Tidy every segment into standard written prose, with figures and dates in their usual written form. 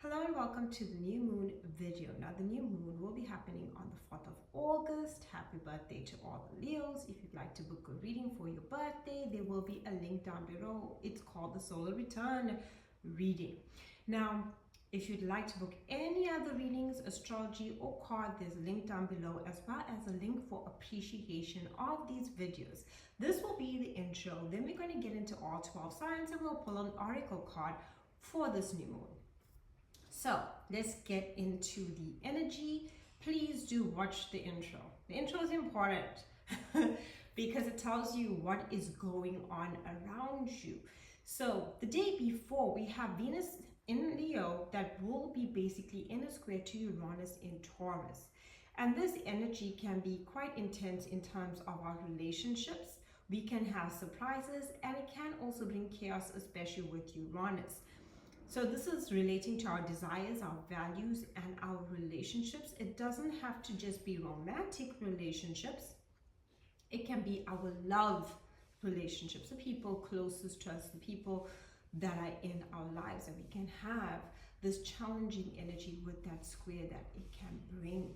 Hello and welcome to the new moon video. Now the new moon will be happening on the 4th of August. Happy birthday to all the Leos. If you'd like to book a reading for your birthday, there will be a link down below. It's called the Solar Return reading. Now, if you'd like to book any other readings, astrology or card, there's a link down below, as well as a link for appreciation of these videos. This will be the intro. Then we're going to get into all 12 signs and we'll pull an oracle card for this new moon. So let's get into the energy. Please do watch the intro. The intro is important because it tells you what is going on around you. So the day before, we have Venus in Leo that will be basically in a square to Uranus in Taurus. And this energy can be quite intense in terms of our relationships. We can have surprises, and it can also bring chaos, especially with Uranus. So this is relating to our desires, our values, and our relationships. It doesn't have to just be romantic relationships. It can be our love relationships, the people closest to us, the people that are in our lives, and we can have this challenging energy with that square that it can bring.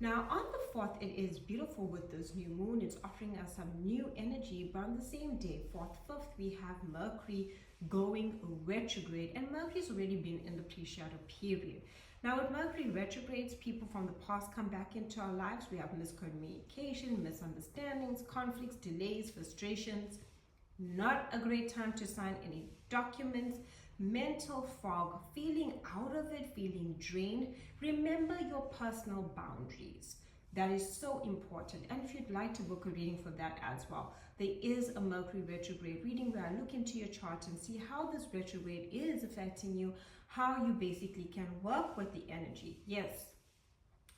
Now on the 4th, it is beautiful with this new moon. It's offering us some new energy, but on the same day, 4th, 5th, we have Mercury going retrograde, and Mercury's already been in the pre-shadow period. Now with Mercury retrogrades, people from the past come back into our lives. We have miscommunication, misunderstandings, conflicts, delays, frustrations. Not a great time to sign any documents. Mental fog, feeling out of it, feeling drained. Remember your personal boundaries. That is so important. And if you'd like to book a reading for that as well, there is a Mercury retrograde reading where I look into your chart and see how this retrograde is affecting you, how you basically can work with the energy. Yes,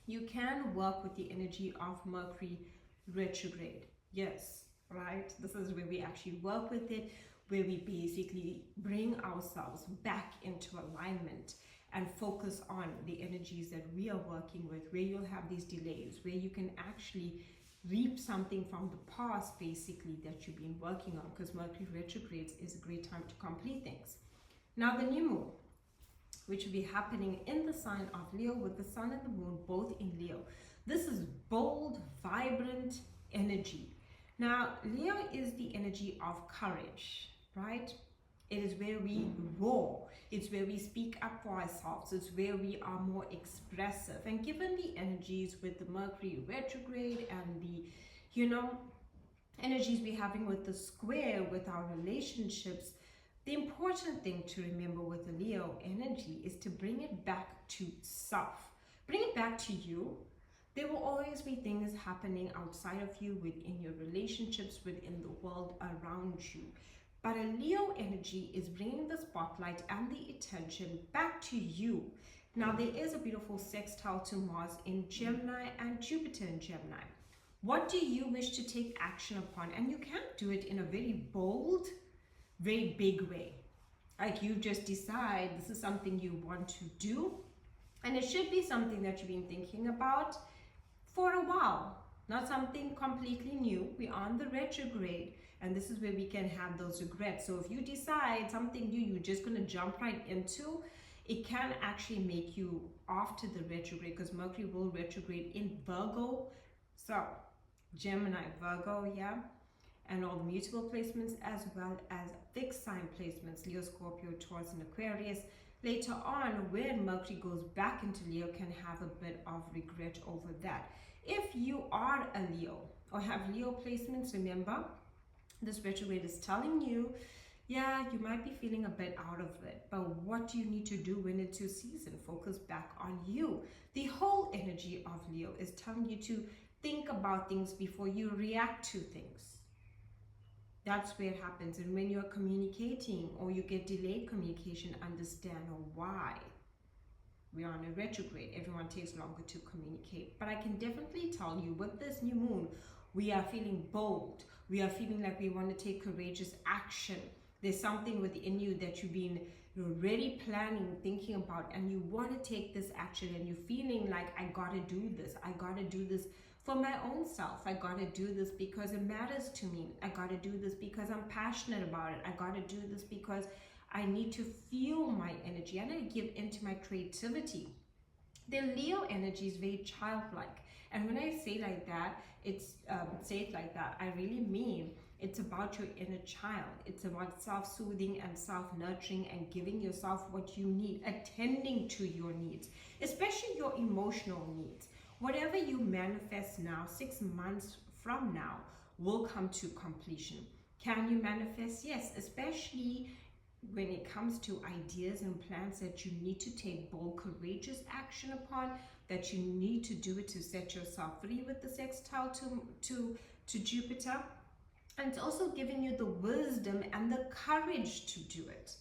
you can work with the energy of Mercury retrograde. Yes, right? This is where we actually work with it, where we basically bring ourselves back into alignment and focus on the energies that we are working with, where you'll have these delays, where you can actually reap something from the past, basically, that you've been working on, because Mercury retrogrades is a great time to complete things. Now the new moon, which will be happening in the sign of Leo, with the sun and the moon both in Leo. This is bold, vibrant energy. Now Leo is the energy of courage, right? It is where we roar. It's where we speak up for ourselves. It's where we are more expressive. And given the energies with the Mercury retrograde and the, energies we're having with the square, with our relationships, the important thing to remember with the Leo energy is to bring it back to self. Bring it back to you. There will always be things happening outside of you, within your relationships, within the world around you. But a Leo energy is bringing the spotlight and the attention back to you. Now there is a beautiful sextile to Mars in Gemini and Jupiter in Gemini. What do you wish to take action upon? And you can do it in a very bold, very big way. Like you just decide this is something you want to do. And it should be something that you've been thinking about for a while. Not something completely new. We're on the retrograde. And this is where we can have those regrets. So if you decide something new, you're just going to jump right into, it can actually make you after the retrograde, because Mercury will retrograde in Virgo. So Gemini, Virgo, yeah. And all the mutable placements, as well as fixed sign placements, Leo, Scorpio, Taurus, and Aquarius. Later on, when Mercury goes back into Leo, can have a bit of regret over that. If you are a Leo or have Leo placements, remember, this retrograde is telling you, yeah, you might be feeling a bit out of it, but what do you need to do when it's your season? Focus back on you. The whole energy of Leo is telling you to think about things before you react to things. That's where it happens. And when you're communicating or you get delayed communication, understand why. We're on a retrograde. Everyone takes longer to communicate. But I can definitely tell you, with this new moon, we are feeling bold. We are feeling like we want to take courageous action. There's something within you that you've been already planning, thinking about, and you want to take this action, and you're feeling like, I got to do this. I got to do this for my own self. I got to do this because it matters to me. I got to do this because I'm passionate about it. I got to do this because I need to feel my energy. energy. I need to give into my creativity. The Leo energy is very childlike. And when I say like that, I really mean it's about your inner child. It's about self-soothing and self-nurturing and giving yourself what you need, attending to your needs, especially your emotional needs. Whatever you manifest now, 6 months from now, will come to completion. Can you manifest? Yes, especially when it comes to ideas and plans that you need to take bold, courageous action upon, that you need to do it to set yourself free with the sextile to Jupiter. And it's also giving you the wisdom and the courage to do it.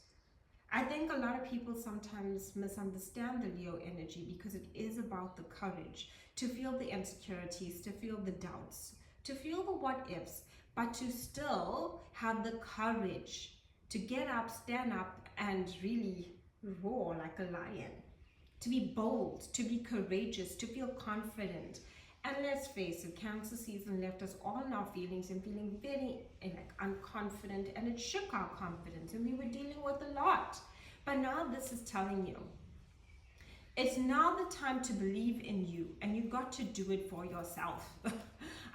I think a lot of people sometimes misunderstand the Leo energy because it is about the courage, to feel the insecurities, to feel the doubts, to feel the what ifs, but to still have the courage to get up, stand up, and really roar like a lion. To be bold, to be courageous, to feel confident. And let's face it, Cancer season left us all in our feelings and feeling very unconfident, and it shook our confidence, and we were dealing with a lot. But now this is telling you, it's now the time to believe in you, and you got to do it for yourself.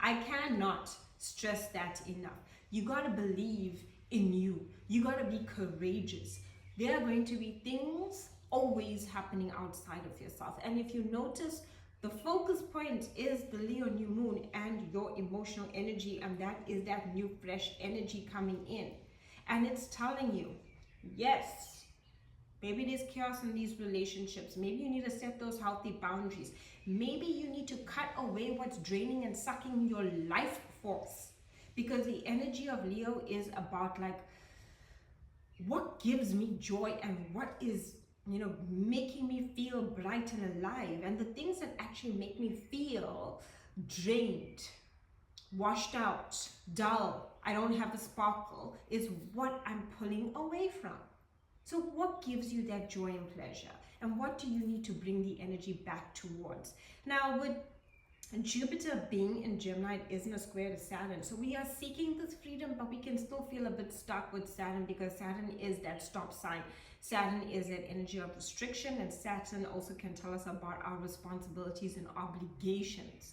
I cannot stress that enough. You got to believe in you. You got to be courageous. There are going to be things always happening outside of yourself. And if you notice, the focus point is the Leo new moon and your emotional energy, and that is that new fresh energy coming in. And it's telling you, yes, maybe there's chaos in these relationships. Maybe you need to set those healthy boundaries. Maybe you need to cut away what's draining and sucking your life force. Because the energy of Leo is about like, what gives me joy and what is, making me feel bright and alive. And the things that actually make me feel drained, washed out, dull, I don't have a sparkle, is what I'm pulling away from. So what gives you that joy and pleasure? And what do you need to bring the energy back towards? Now, with Jupiter being in Gemini, it isn't a square to Saturn. So we are seeking this freedom, but we can still feel a bit stuck with Saturn, because Saturn is that stop sign. Saturn is that energy of restriction, and Saturn also can tell us about our responsibilities and obligations.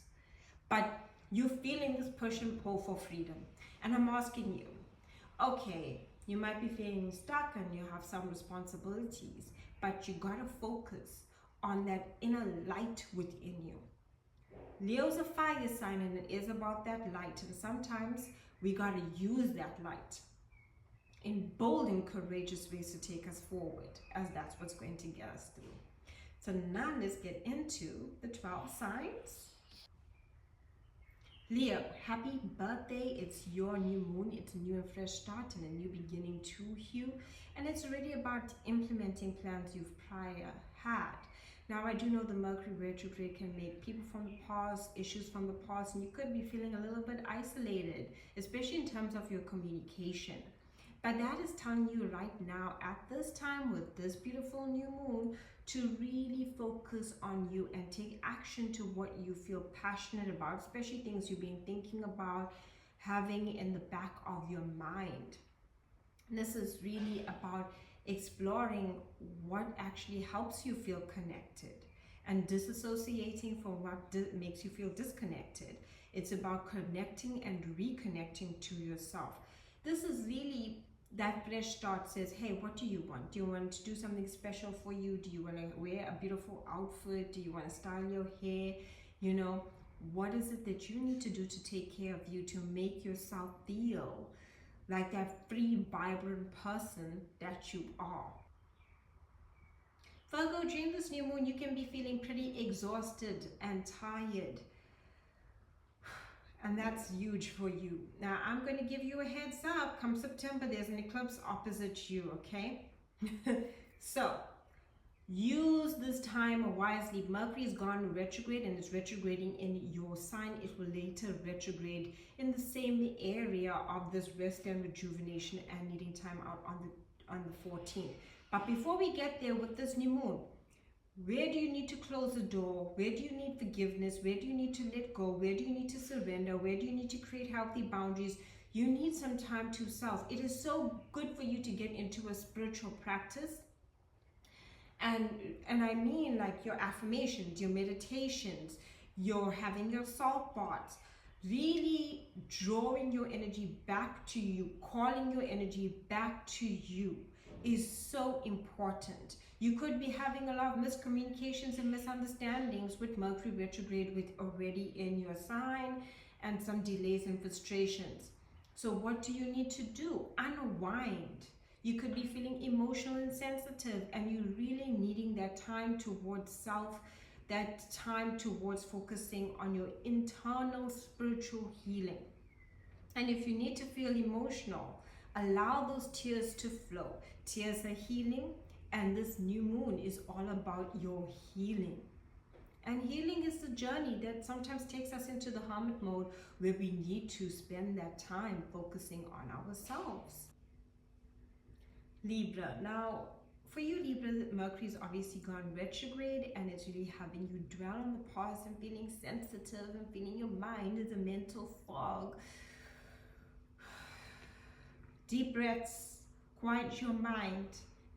But you're feeling this push and pull for freedom. And I'm asking you, okay, you might be feeling stuck and you have some responsibilities, but you gotta focus on that inner light within you. Leo's a fire sign, and it is about that light, and sometimes we got to use that light in bold and courageous ways to take us forward, as that's what's going to get us through. So now let's get into the 12 signs. Leo, happy birthday. It's your new moon. It's a new and fresh start and a new beginning to you, and it's really about implementing plans you've prior had. Now, I do know the Mercury retrograde can make people from the past, issues from the past, and you could be feeling a little bit isolated, especially in terms of your communication. But that is telling you right now, at this time with this beautiful new moon, to really focus on you and take action to what you feel passionate about, especially things you've been thinking about, having in the back of your mind. And this is really about exploring what actually helps you feel connected and disassociating from what makes you feel disconnected. It's about connecting and reconnecting to yourself. This is really that fresh start. Says, hey, what do you want? Do you want to do something special for you? Do you want to wear a beautiful outfit? Do you want to style your hair? What is it that you need to do to take care of you, to make yourself feel like that free, vibrant person that you are? Virgo, during this new moon, you can be feeling pretty exhausted and tired. And that's huge for you. Now, I'm going to give you a heads up. Come September, there's an eclipse opposite you, okay? So, use this time wisely. Mercury is gone retrograde and is retrograding in your sign. It will later retrograde in the same area of this rest and rejuvenation and needing time out on the 14th. But before we get there with this new moon, where do you need to close the door? Where do you need forgiveness? Where do you need to let go? Where do you need to surrender? Where do you need to create healthy boundaries? You need some time to self. It is so good for you to get into a spiritual practice. And I mean like your affirmations, your meditations, your having your salt baths, really drawing your energy back to you, calling your energy back to you is so important. You could be having a lot of miscommunications and misunderstandings with Mercury retrograde with already in your sign, and some delays and frustrations. So what do you need to do? Unwind. You could be feeling emotional and sensitive, and you're really needing that time towards self, that time towards focusing on your internal spiritual healing. And if you need to feel emotional, allow those tears to flow. Tears are healing, and this new moon is all about your healing. And healing is the journey that sometimes takes us into the hermit mode, where we need to spend that time focusing on ourselves. Libra. Now, for you Libra, Mercury is obviously gone retrograde, and it's really having you dwell on the past and feeling sensitive and feeling your mind is a mental fog. Deep breaths, quiet your mind.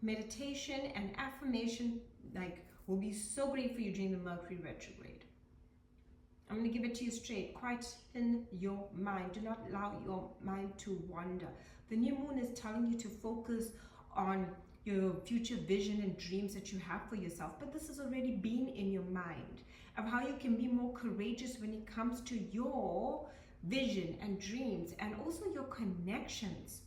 Meditation and affirmation will be so great for you during the Mercury retrograde. I'm going to give it to you straight. Quieten your mind. Do not allow your mind to wander. The new moon is telling you to focus on your future vision and dreams that you have for yourself, but this has already been in your mind, of how you can be more courageous when it comes to your vision and dreams, and also your connections.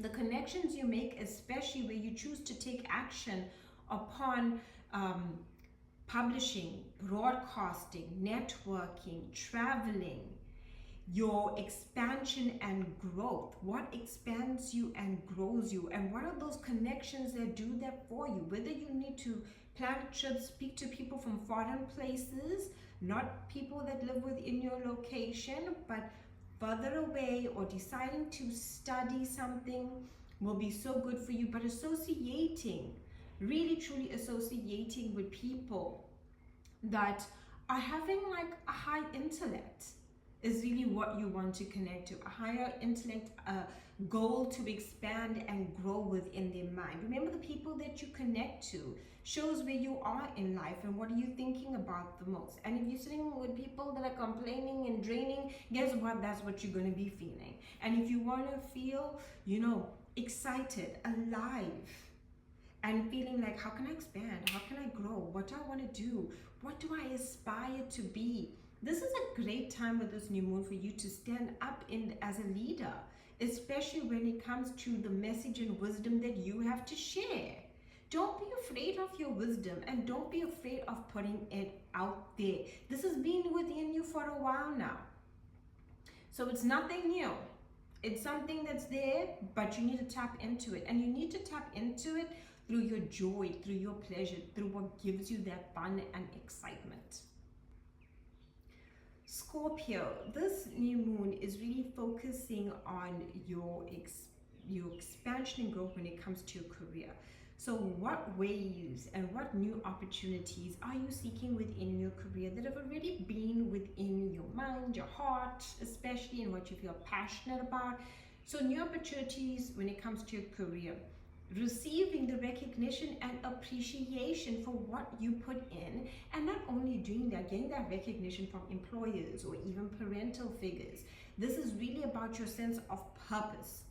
The connections you make, especially where you choose to take action upon publishing, broadcasting, networking, traveling, your expansion and growth. What expands you and grows you, and what are those connections that do that for you? Whether you need to plan trips, speak to people from foreign places, not people that live within your location, but further away, or deciding to study something will be so good for you. But associating, really truly associating with people that are having a high intellect is really what you want to connect to. A higher intellect, a goal to expand and grow within their mind. Remember, the people that you connect to shows where you are in life and what are you thinking about the most. And if you're sitting with people that are complaining and draining, guess what? That's what you're going to be feeling. And if you want to feel, excited, alive, and feeling like, how can I expand? How can I grow? What do I want to do? What do I aspire to be? This is a great time with this new moon for you to stand up as a leader, especially when it comes to the message and wisdom that you have to share. Don't be afraid of your wisdom, and don't be afraid of putting it out there. This has been within you for a while now. So it's nothing new. It's something that's there, but you need to tap into it. And you need to tap into it through your joy, through your pleasure, through what gives you that fun and excitement. Scorpio, this new moon is really focusing on your expansion and growth when it comes to your career. So what ways and what new opportunities are you seeking within your career that have already been within your mind, your heart, especially in what you feel passionate about? So new opportunities when it comes to your career. Receiving the recognition and appreciation for what you put in, and not only doing that, getting that recognition from employers or even parental figures. This is really about your sense of purpose,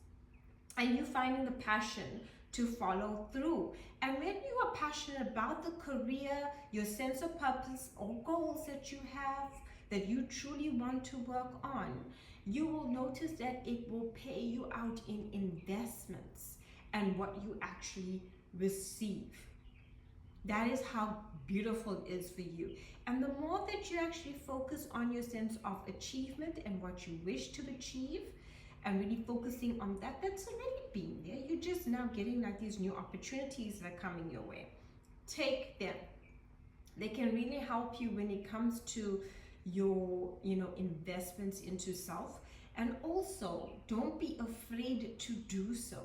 and you finding the passion to follow through. And when you are passionate about the career, your sense of purpose or goals that you have that you truly want to work on, you will notice that it will pay you out in investments and what you actually receive. That is how beautiful it is for you. And the more that you actually focus on your sense of achievement and what you wish to achieve, and really focusing on that, that's already been there. You're just now getting these new opportunities that are coming your way. Take them. They can really help you when it comes to your investments into self. And also, don't be afraid to do so.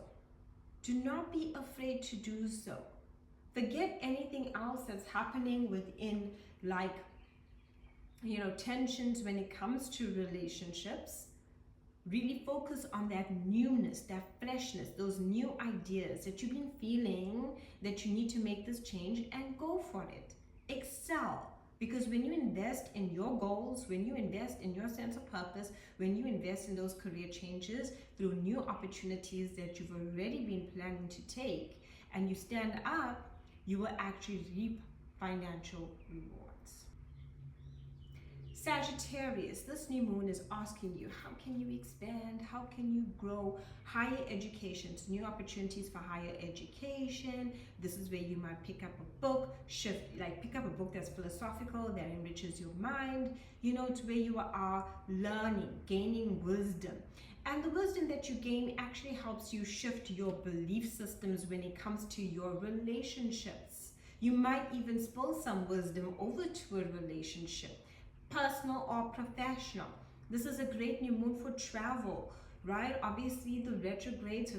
Do not be afraid to do so. Forget anything else that's happening within tensions when it comes to relationships. Really focus on that newness, that freshness, those new ideas that you've been feeling that you need to make this change, and go for it. Excel. Because when you invest in your goals, when you invest in your sense of purpose, when you invest in those career changes through new opportunities that you've already been planning to take, and you stand up, you will actually reap financial rewards. Sagittarius, this new moon is asking you, how can you expand? How can you grow? Higher education, new opportunities for higher education. This is where you might pick up a book, pick up a book that's philosophical, that enriches your mind. It's where you are learning, gaining wisdom. And the wisdom that you gain actually helps you shift your belief systems when it comes to your relationships. You might even spill some wisdom over to a relationship, personal or professional. This is a great new moon for travel, right? Obviously the retrogrades,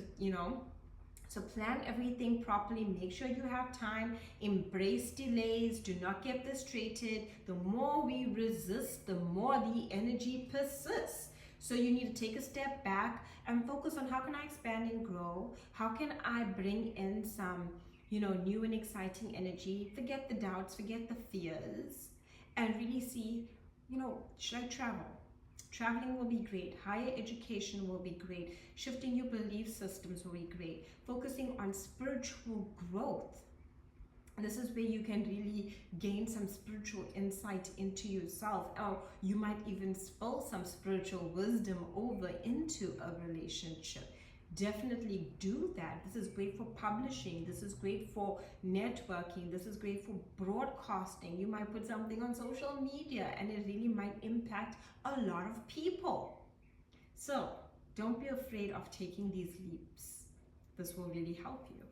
so plan everything properly. Make sure you have time. Embrace delays. Do not get frustrated. The more we resist, the more the energy persists. So you need to take a step back and focus on, how can I expand and grow? How can I bring in some, new and exciting energy? Forget the doubts, forget the fears, and really see, should I travel? Traveling will be great. Higher education will be great. Shifting your belief systems will be great. Focusing on spiritual growth. This is where you can really gain some spiritual insight into yourself, or you might even spill some spiritual wisdom over into a relationship. Definitely do that. This is great for publishing. This is great for networking. This is great for broadcasting. You might put something on social media and it really might impact a lot of people. So don't be afraid of taking these leaps. This will really help you.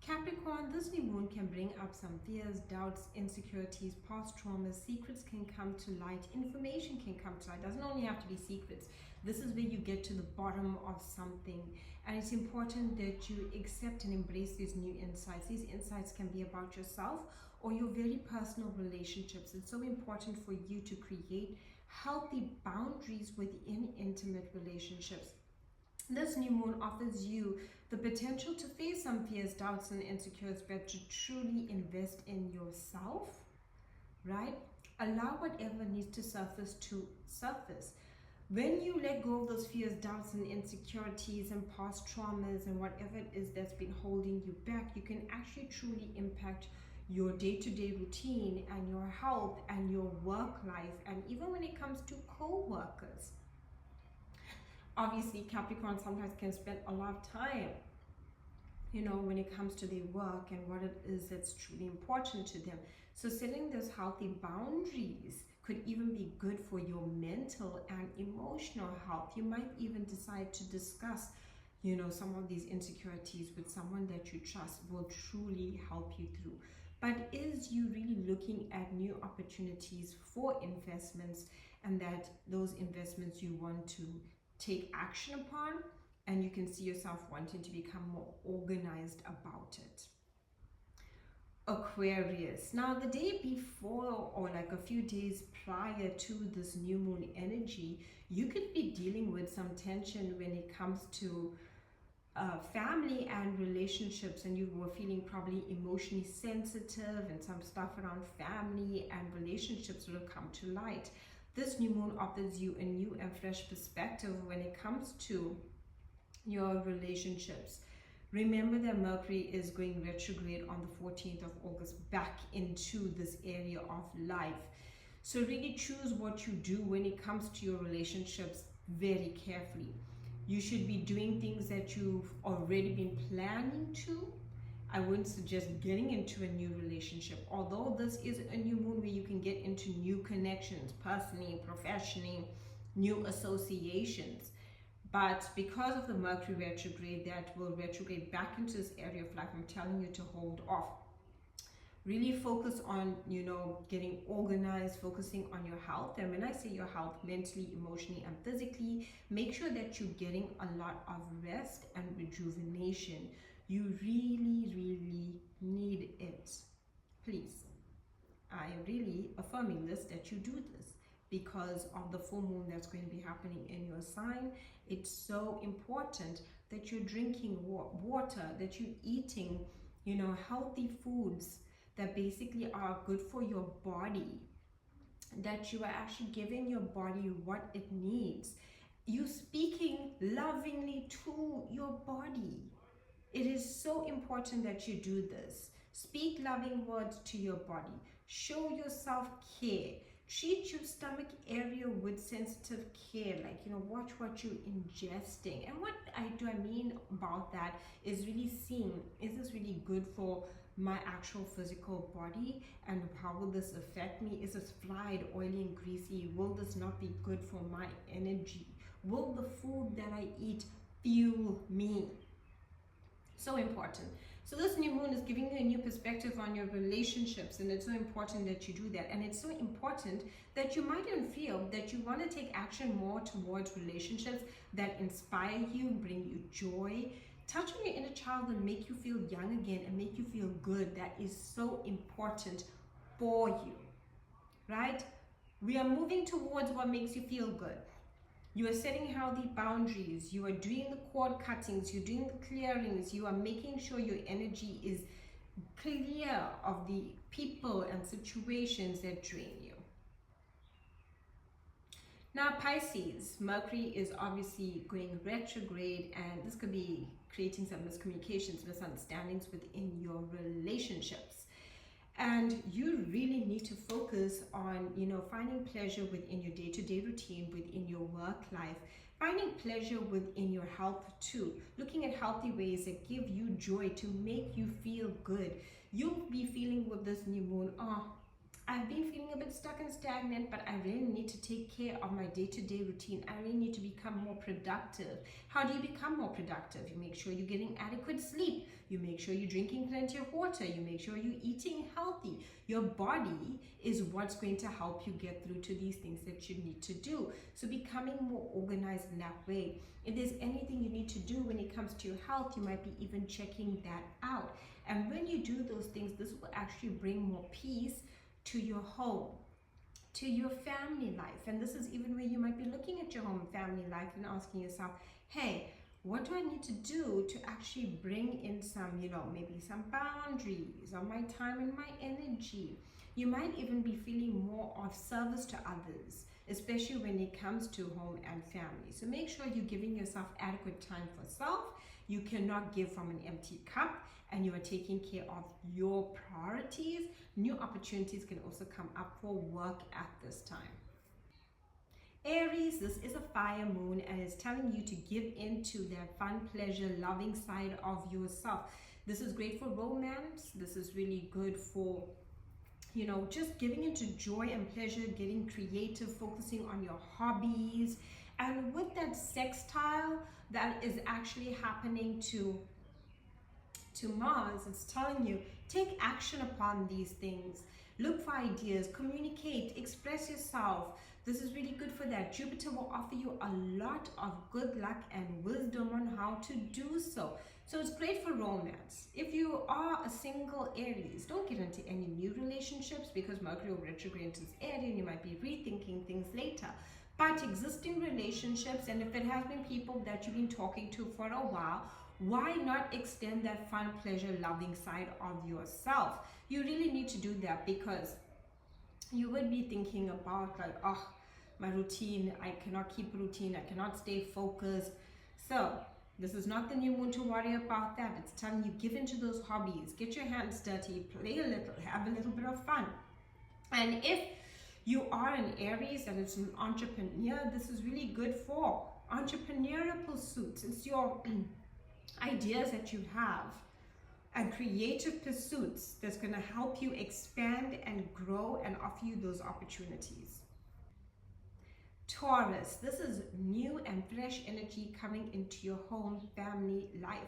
Capricorn, this new moon can bring up some fears, doubts, insecurities, past traumas. Secrets can come to light. Information can come to light. It doesn't only have to be secrets. This is where you get to the bottom of something. And it's important that you accept and embrace these new insights. These insights can be about yourself or your very personal relationships. It's so important for you to create healthy boundaries within intimate relationships. This new moon offers you the potential to face some fears, doubts, and insecurities, but to truly invest in yourself, right? Allow whatever needs to surface to surface. When you let go of those fears, doubts, and insecurities and past traumas and whatever it is that's been holding you back, you can actually truly impact your day-to-day routine and your health and your work life, and even when it comes to co-workers. Obviously, Capricorn sometimes can spend a lot of time, when it comes to their work and what it is that's truly important to them. So setting those healthy boundaries could even be good for your mental and emotional health. You might even decide to discuss, some of these insecurities with someone that you trust. Will truly help you through. But is you really looking at new opportunities for investments, and that those investments you want to take action upon, and you can see yourself wanting to become more organized about it. Aquarius. Now, the day before, or like a few days prior to this new moon energy, you could be dealing with some tension when it comes to family and relationships, and you were feeling probably emotionally sensitive, and some stuff around family and relationships will come to light. This new moon offers you a new and fresh perspective when it comes to your relationships. Remember that Mercury is going retrograde on the 14th of August back into this area of life. So really choose what you do when it comes to your relationships very carefully. You should be doing things that you've already been planning to. I wouldn't suggest getting into a new relationship, although this is a new moon where you can get into new connections, personally, professionally, new associations. But because of the Mercury retrograde that will retrograde back into this area of life, I'm telling you to hold off. Really focus on, getting organized, focusing on your health. And when I say your health, mentally, emotionally, and physically, make sure that you're getting a lot of rest and rejuvenation. You really, really need it. Please, I am really affirming this, that you do this, because of the full moon that's going to be happening in your sign. It's so important that you're drinking water, that you're eating, you know, healthy foods that basically are good for your body, that you are actually giving your body what it needs. You speaking lovingly to your body. It is so important that you do this. Speak loving words to your body. Show yourself care. Treat your stomach area with sensitive care. Like, you know, watch what you're ingesting. And what I mean about that is really seeing, is this really good for my actual physical body, and how will this affect me? Is this fried, oily and greasy? Will this not be good for my energy? Will the food that I eat fuel me? So important. So this new moon is giving you a new perspective on your relationships, and it's so important that you do that. And it's so important that you might even feel that you want to take action more towards relationships that inspire you, bring you joy, touch on your inner child and make you feel young again and make you feel good. That is so important for you, right? We are moving towards what makes you feel good. You are setting healthy boundaries. You are doing the cord cuttings. You're doing the clearings. You are making sure your energy is clear of the people and situations that drain you. Now, Pisces, Mercury is obviously going retrograde, and this could be creating some miscommunications, misunderstandings within your relationships. And you really need to focus on, you know, finding pleasure within your day-to-day routine, within your work life, finding pleasure within your health too, looking at healthy ways that give you joy, to make you feel good. You'll be feeling with this new moon, oh, I've been feeling a bit stuck and stagnant, but I really need to take care of my day-to-day routine. I really need to become more productive. How do you become more productive? You make sure you're getting adequate sleep. You make sure you're drinking plenty of water. You make sure you're eating healthy. Your body is what's going to help you get through to these things that you need to do. So becoming more organized in that way. If there's anything you need to do when it comes to your health, you might be even checking that out. And when you do those things, this will actually bring more peace to your home, to your family life. And this is even where you might be looking at your home and family life and asking yourself, hey, what do I need to do to actually bring in some, you know, maybe some boundaries on my time and my energy? You might even be feeling more of service to others, especially when it comes to home and family. So make sure you're giving yourself adequate time for self. You cannot give from an empty cup, and you are taking care of your priorities. New opportunities can also come up for work at this time. Aries, this is a fire moon, and it's telling you to give into that fun, pleasure, loving side of yourself. This is great for romance. This is really good for, you know, just giving into joy and pleasure, getting creative, focusing on your hobbies. And with that sextile that is actually happening to Mars, it's telling you, take action upon these things. Look for ideas, communicate, express yourself. This is really good for that. Jupiter will offer you a lot of good luck and wisdom on how to do so. So it's great for romance. If you are a single Aries, don't get into any new relationships because Mercury will retrograde into this area and you might be rethinking things later. But existing relationships, and if it has been people that you've been talking to for a while, why not extend that fun, pleasure, loving side of yourself? You really need to do that, because you would be thinking about like, oh, my routine, I cannot keep a routine, I cannot stay focused. So this is not the new moon to worry about that. It's telling you, give into those hobbies, get your hands dirty, play a little, have a little bit of fun. And if you are an Aries and it's an entrepreneur, this is really good for entrepreneurial pursuits. It's your ideas that you have and creative pursuits that's going to help you expand and grow and offer you those opportunities. Taurus, this is new and fresh energy coming into your home family life.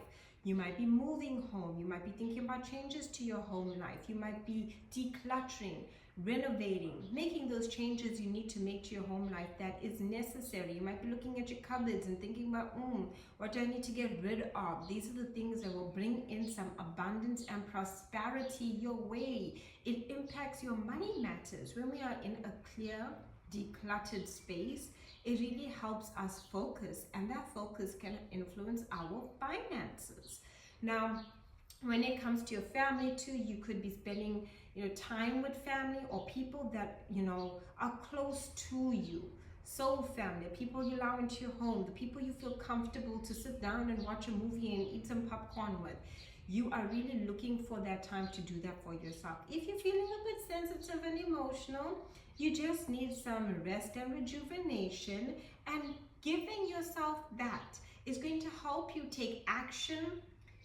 You might be moving home. You might be thinking about changes to your home life. You might be decluttering, renovating, making those changes you need to make to your home life that is necessary. You might be looking at your cupboards and thinking about, what do I need to get rid of? These are the things that will bring in some abundance and prosperity your way. It impacts your money matters. When we are in a clear decluttered space, it really helps us focus, and that focus can influence our finances. Now, when it comes to your family too, you could be spending, time with family or people that, are close to you. Soul family, people you allow into your home, the people you feel comfortable to sit down and watch a movie and eat some popcorn with. You are really looking for that time to do that for yourself. If you're feeling a bit sensitive and emotional, you just need some rest and rejuvenation, and giving yourself that is going to help you take action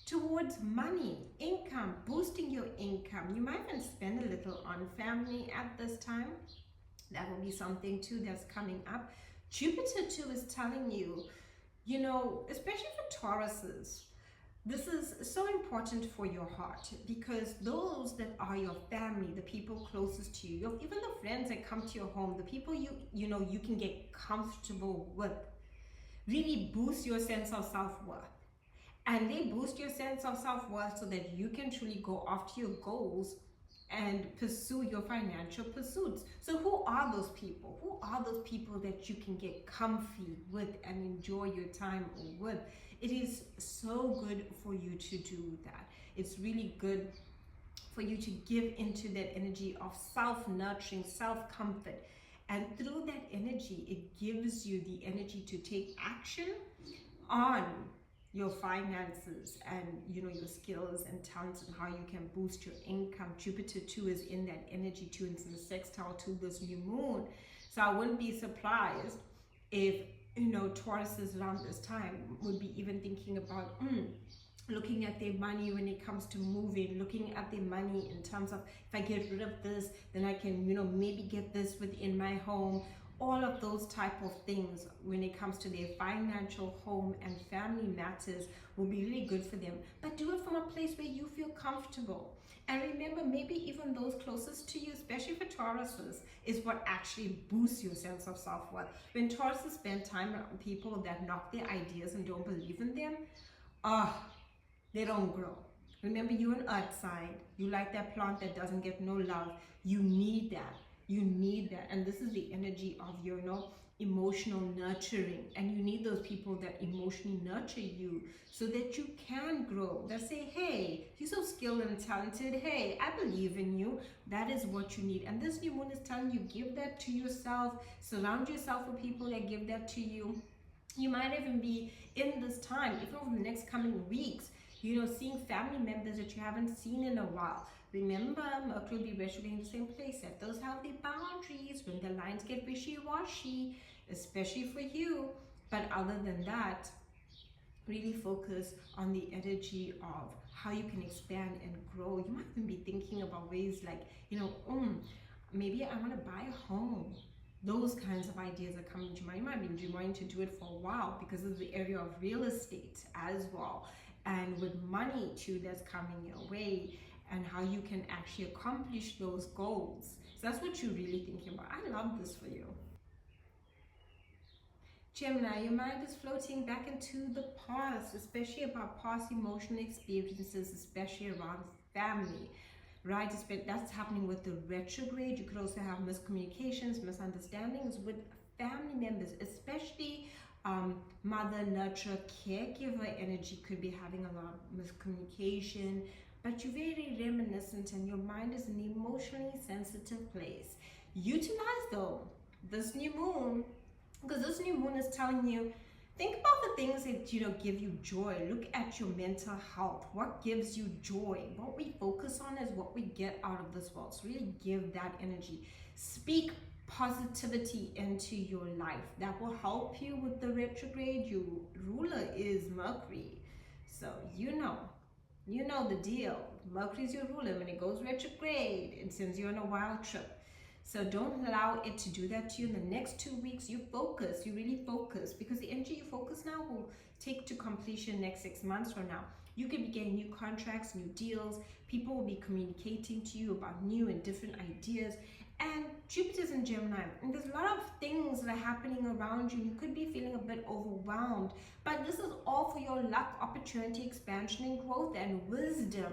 towards money, income, boosting your income. You might even spend a little on family at this time. That will be something too that's coming up. Jupiter too is telling you, especially for Tauruses, this is so important for your heart, because those that are your family, the people closest to you, even the friends that come to your home, the people you can get comfortable with, really boost your sense of self-worth. And they boost your sense of self-worth so that you can truly go after your goals and pursue your financial pursuits. So who are those people? Who are those people that you can get comfy with and enjoy your time with? It is so good for you to do that. It's really good for you to give into that energy of self-nurturing, self-comfort. And through that energy, it gives you the energy to take action on your finances and your skills and talents, and how you can boost your income. Jupiter too is in that energy too, and it's in the sextile to this new moon. So I wouldn't be surprised if Tauruses around this time would be even thinking about looking at their money when it comes to moving, looking at their money in terms of, if I get rid of this, then I can maybe get this within my home. All of those type of things when it comes to their financial, home and family matters will be really good for them. But do it from a place where you feel comfortable. And remember, maybe even those closest to you, especially for Tauruses, is what actually boosts your sense of self-worth. When Tauruses spend time around people that knock their ideas and don't believe in them, they don't grow. Remember, you're an earth sign. You like that plant that doesn't get no love. You need that. You need that. And this is the energy of your emotional nurturing, and you need those people that emotionally nurture you so that you can grow, that say, hey, you're so skilled and talented, hey, I believe in you. That is what you need. And this new moon is telling you, give that to yourself. Surround yourself with people that give that to you. You might even be in this time, even over the next coming weeks, seeing family members that you haven't seen in a while. Remember, Mercury will be retrograde in the same place. Set those healthy boundaries when the lines get wishy-washy, especially for you. But other than that, really focus on the energy of how you can expand and grow. You might even be thinking about ways like, maybe I want to buy a home. Those kinds of ideas are coming to mind. You might be wanting to do it for a while because of the area of real estate as well. And with money too that's coming your way, and how you can actually accomplish those goals. So that's what you're really thinking about. I love this for you. Gemini, your mind is floating back into the past, especially about past emotional experiences, especially around family, right? That's happening with the retrograde. You could also have miscommunications, misunderstandings with family members, especially mother, nurture, caregiver energy could be having a lot of miscommunication. But you're very reminiscent and your mind is in an emotionally sensitive place. Utilize though this new moon, because this new moon is telling you, think about the things that give you joy. Look at your mental health. What gives you joy? What we focus on is what we get out of this world. So really give that energy. Speak positivity into your life. That will help you with the retrograde. Your ruler is Mercury, so you know the deal. Mercury is your ruler. When it goes retrograde, it sends you on a wild trip. So don't allow it to do that to you. In the next 2 weeks, you really focus, because the energy you focus now will take to completion next 6 months from now. You could be getting new contracts, new deals. People will be communicating to you about new and different ideas. And Jupiter's in Gemini, and there's a lot of things that are happening around you. You could be feeling a bit overwhelmed, but this is all for your luck, opportunity, expansion, and growth and wisdom.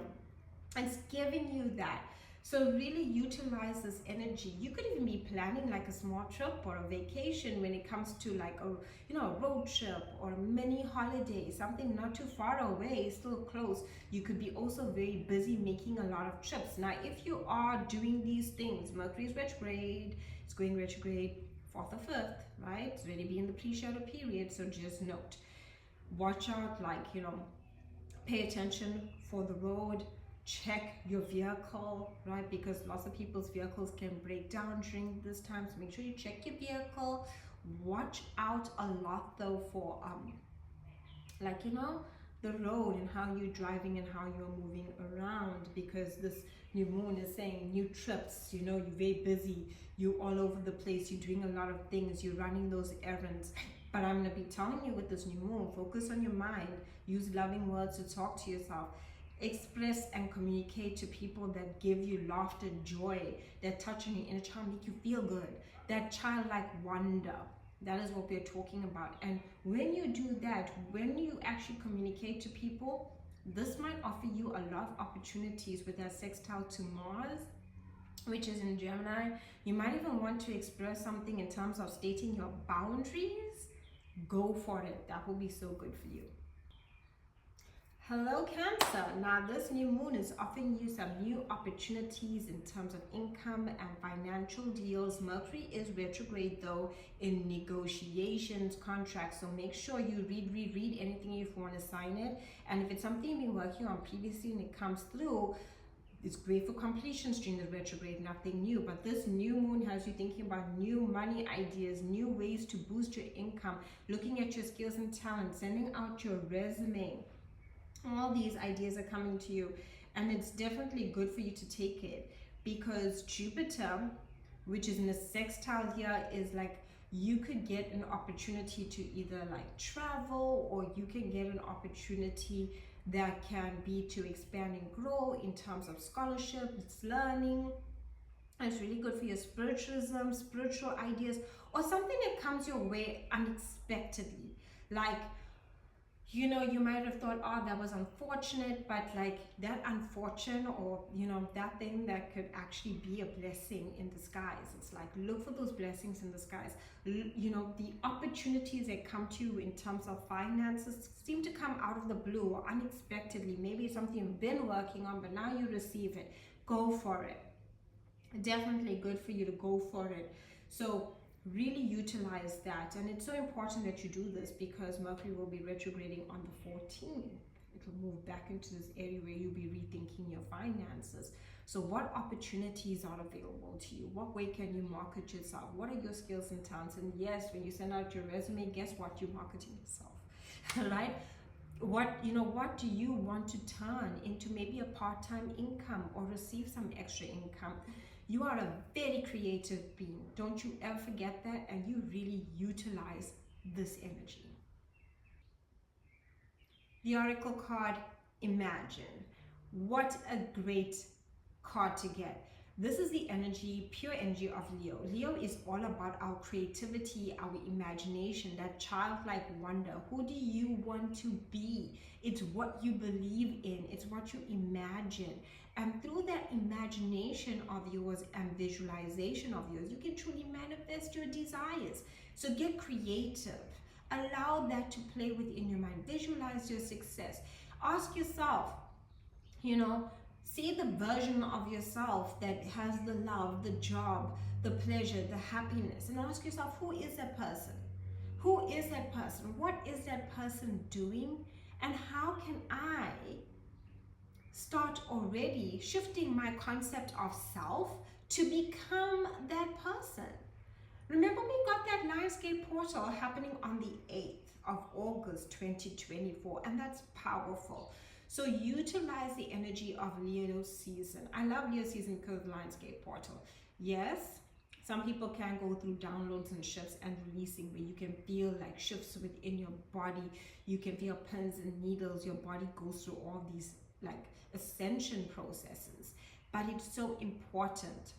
It's giving you that. So really utilize this energy. You could even be planning like a small trip or a vacation when it comes to like a road trip or a mini holiday, something not too far away, still close. You could be also very busy making a lot of trips. Now, if you are doing these things, Mercury is retrograde, it's going retrograde 4th or 5th, right? It's already be in the pre-shadow period, so just note, watch out, like, pay attention for the road. Check your vehicle, right? Because lots of people's vehicles can break down during this time, so make sure you check your vehicle. Watch out a lot though for the road and how you're driving and how you're moving around, because this new moon is saying new trips. You're very busy, you're all over the place, you're doing a lot of things, you're running those errands. But I'm going to be telling you, with this new moon, focus on your mind, use loving words to talk to yourself, express and communicate to people that give you laughter, joy, that touch on your inner child, make you feel good, that childlike wonder. That is what we're talking about. And when you do that, when you actually communicate to people, this might offer you a lot of opportunities with that sextile to Mars, which is in Gemini. You might even want to express something in terms of stating your boundaries. Go for it. That will be so good for you. Hello Cancer. Now this new moon is offering you some new opportunities in terms of income and financial deals. Mercury is retrograde though in negotiations, contracts, so make sure you read anything if you want to sign it. And if it's something you've been working on previously and it comes through, it's great for completions during the retrograde, nothing new. But this new moon has you thinking about new money ideas, new ways to boost your income, looking at your skills and talents, sending out your resume. All these ideas are coming to you, and it's definitely good for you to take it, because Jupiter, which is in a sextile here, is like you could get an opportunity to either like travel, or you can get an opportunity that can be to expand and grow in terms of scholarship, it's learning. And it's really good for your spiritualism, spiritual ideas, or something that comes your way unexpectedly. Like, you might have thought, oh, that was unfortunate, but like that unfortunate, or that thing that could actually be a blessing in disguise. It's like, look for those blessings in disguise. The opportunities that come to you in terms of finances seem to come out of the blue or unexpectedly. Maybe it's something you've been working on, but now you receive it. Go for it. Definitely good for you to go for it. So really utilize that. And it's so important that you do this, because Mercury will be retrograding on the 14th. It will move back into this area where you'll be rethinking your finances. So what opportunities are available to you? What way can you market yourself? What are your skills and talents? And yes, when you send out your resume, guess what? You're marketing yourself, right? What do you want to turn into maybe a part-time income or receive some extra income? You are a very creative being. Don't you ever forget that, and you really utilize this energy. The Oracle card, Imagine. What a great card to get. This is the energy, pure energy of Leo. Leo is all about our creativity, our imagination, that childlike wonder. Who do you want to be? It's what you believe in. It's what you imagine. And through that imagination of yours and visualization of yours, you can truly manifest your desires. So get creative. Allow that to play within your mind. Visualize your success. Ask yourself, see the version of yourself that has the love, the job, the pleasure, the happiness. And ask yourself, who is that person? Who is that person? What is that person doing? And how can I start already shifting my concept of self to become that person? Remember, we got that Lionsgate portal happening on the 8th of August 2024, and that's powerful. So utilize the energy of Leo season. I love Leo season because of the Lionsgate portal. Yes, some people can go through downloads and shifts and releasing, where you can feel like shifts within your body. You can feel pins and needles. Your body goes through all these like ascension processes. But it's so important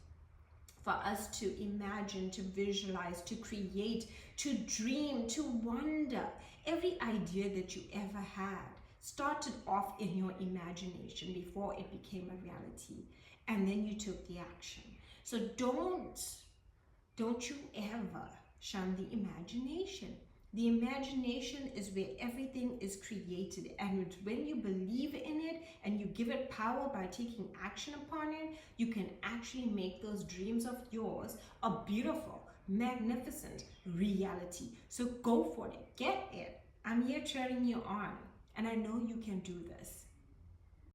for us to imagine, to visualize, to create, to dream, to wonder. Every idea that you ever had, started off in your imagination before it became a reality, and then you took the action. So don't you ever shun the imagination. The imagination is where everything is created, and when you believe in it and you give it power by taking action upon it, you can actually make those dreams of yours a beautiful, magnificent reality. So go for it, get it. I'm here cheering you on, and I know you can do this.